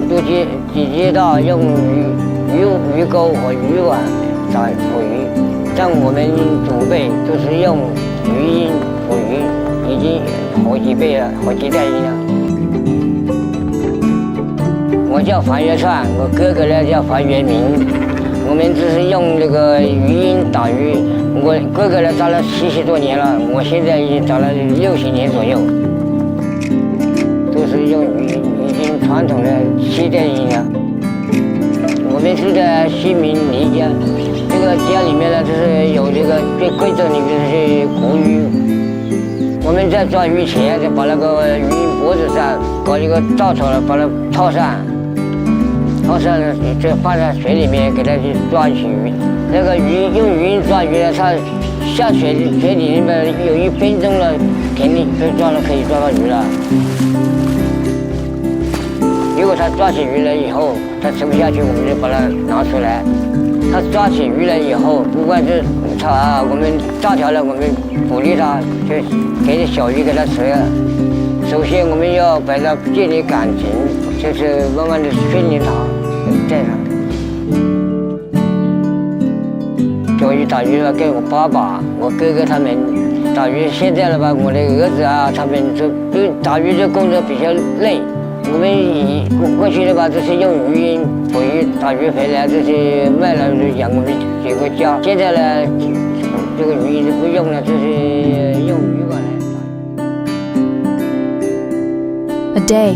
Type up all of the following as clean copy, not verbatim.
就几道用鱼钩和鱼网找捕鱼，像我们祖辈都是用鱼鹰捕鱼，已经好几辈了，好几代人了。我叫樊月川，我哥哥呢叫樊月明，我们只是用这个鱼鹰打鱼。我哥哥呢打了70多年了，我现在已经打了60年左右，都是用鱼鹰，已经传统的7代人了。我们是在西民黎家，这个家里面呢，就是有这个最贵重的就是古鱼。我们在抓鱼前，就把那个鱼鹰脖子上搞一个稻草了，把它套上，呢，就放在水里面给它去抓起鱼。那个用鱼鹰抓鱼呢，它下水里面有1分钟了，肯定就可以抓到鱼了。如果它抓起鱼来以后，它吃不下去，我们就把它拿出来。它抓起鱼来以后，不管是我们大条了，我们鼓励它，就给小鱼给它吃。首先我们要把它建立感情，就是慢慢的训练它，带它。教育打鱼了，跟我爸爸、我哥哥他们打鱼。现在了吧，我的儿子他们就打鱼这工作比较累。我们过去的吧，就是用鱼鹰捕鱼打鱼回来，这些卖了就养我们几个家。现在呢，这个鱼鹰不用了，就是用鱼网来打。 A day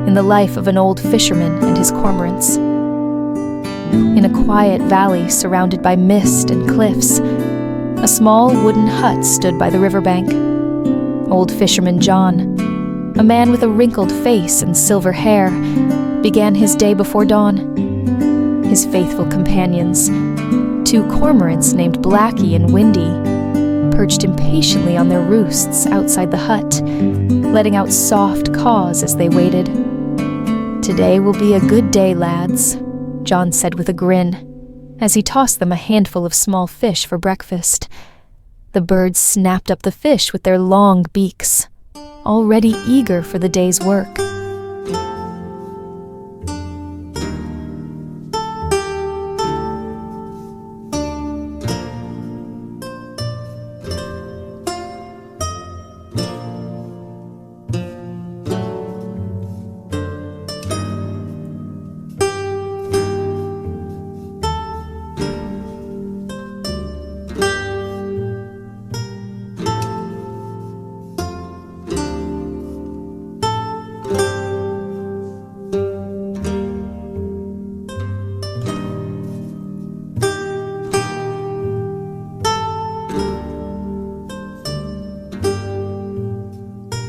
in the life of an old fisherman and his cormorants. In a quiet valley surrounded by mist and cliffs, a small wooden hut stood by the riverbank. Old fisherman John, a man with a wrinkled face and silver hair, began his day before dawn. His faithful companions, 2 cormorants named Blackie and Windy, perched impatiently on their roosts outside the hut, letting out soft caws as they waited. "Today will be a good day, lads," John said with a grin, as he tossed them a handful of small fish for breakfast. The birds snapped up the fish with their long beaks, already eager for the day's work.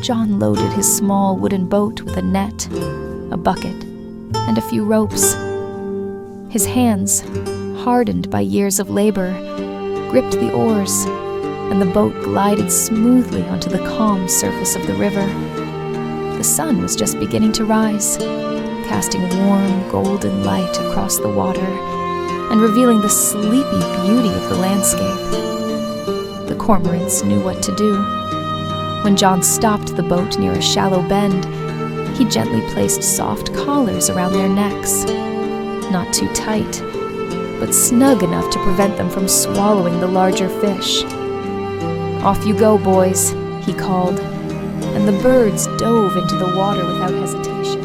John loaded his small wooden boat with a net, a bucket, and a few ropes. His hands, hardened by years of labor, gripped the oars, and the boat glided smoothly onto the calm surface of the river. The sun was just beginning to rise, casting warm, golden light across the water and revealing the sleepy beauty of the landscape. The cormorants knew what to do. When John stopped the boat near a shallow bend, he gently placed soft collars around their necks. Not too tight, but snug enough to prevent them from swallowing the larger fish. "Off you go, boys," he called, and the birds dove into the water without hesitation.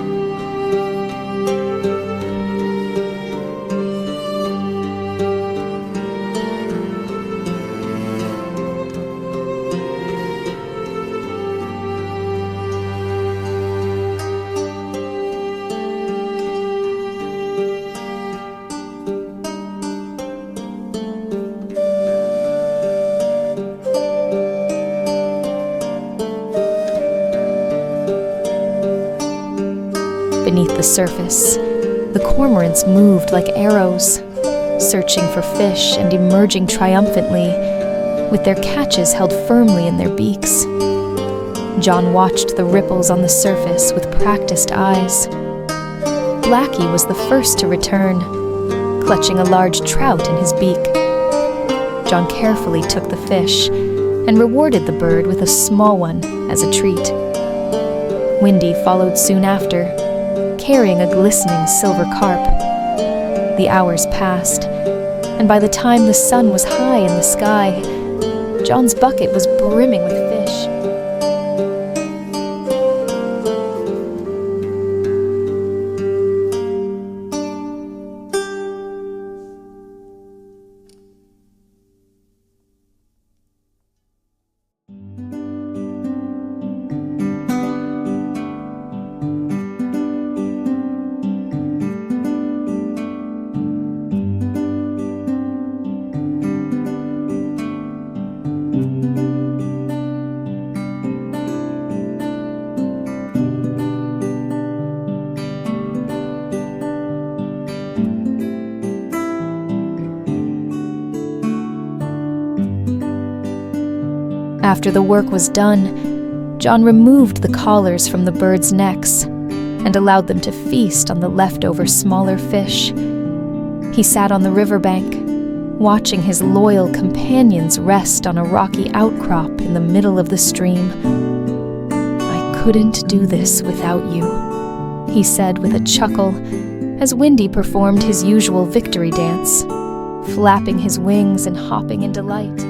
Beneath the surface, the cormorants moved like arrows, searching for fish and emerging triumphantly, with their catches held firmly in their beaks. John watched the ripples on the surface with practiced eyes. Blackie was the first to return, clutching a large trout in his beak. John carefully took the fish and rewarded the bird with a small one as a treat. Windy followed soon after, carrying a glistening silver carp. The hours passed, and by the time the sun was high in the sky, John's bucket was brimming with fish. After the work was done, John removed the collars from the birds' necks and allowed them to feast on the leftover smaller fish. He sat on the riverbank, watching his loyal companions rest on a rocky outcrop in the middle of the stream. "I couldn't do this without you," he said with a chuckle as Windy performed his usual victory dance, flapping his wings and hopping in delight.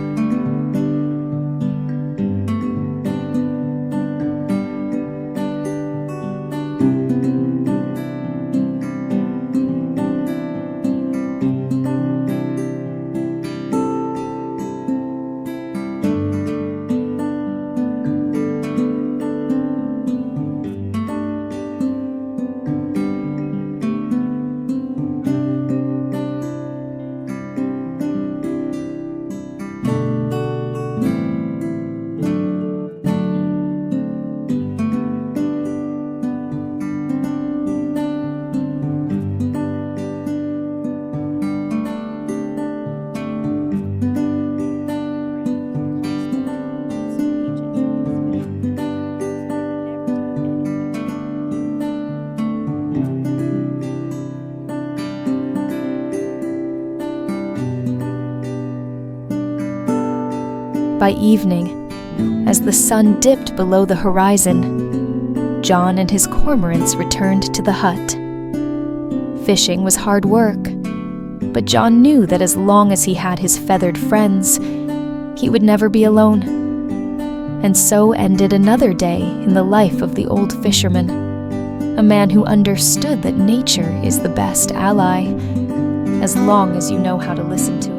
By evening, as the sun dipped below the horizon, John and his cormorants returned to the hut. Fishing was hard work, but John knew that as long as he had his feathered friends, he would never be alone. And so ended another day in the life of the old fisherman, a man who understood that nature is the best ally, as long as you know how to listen to it.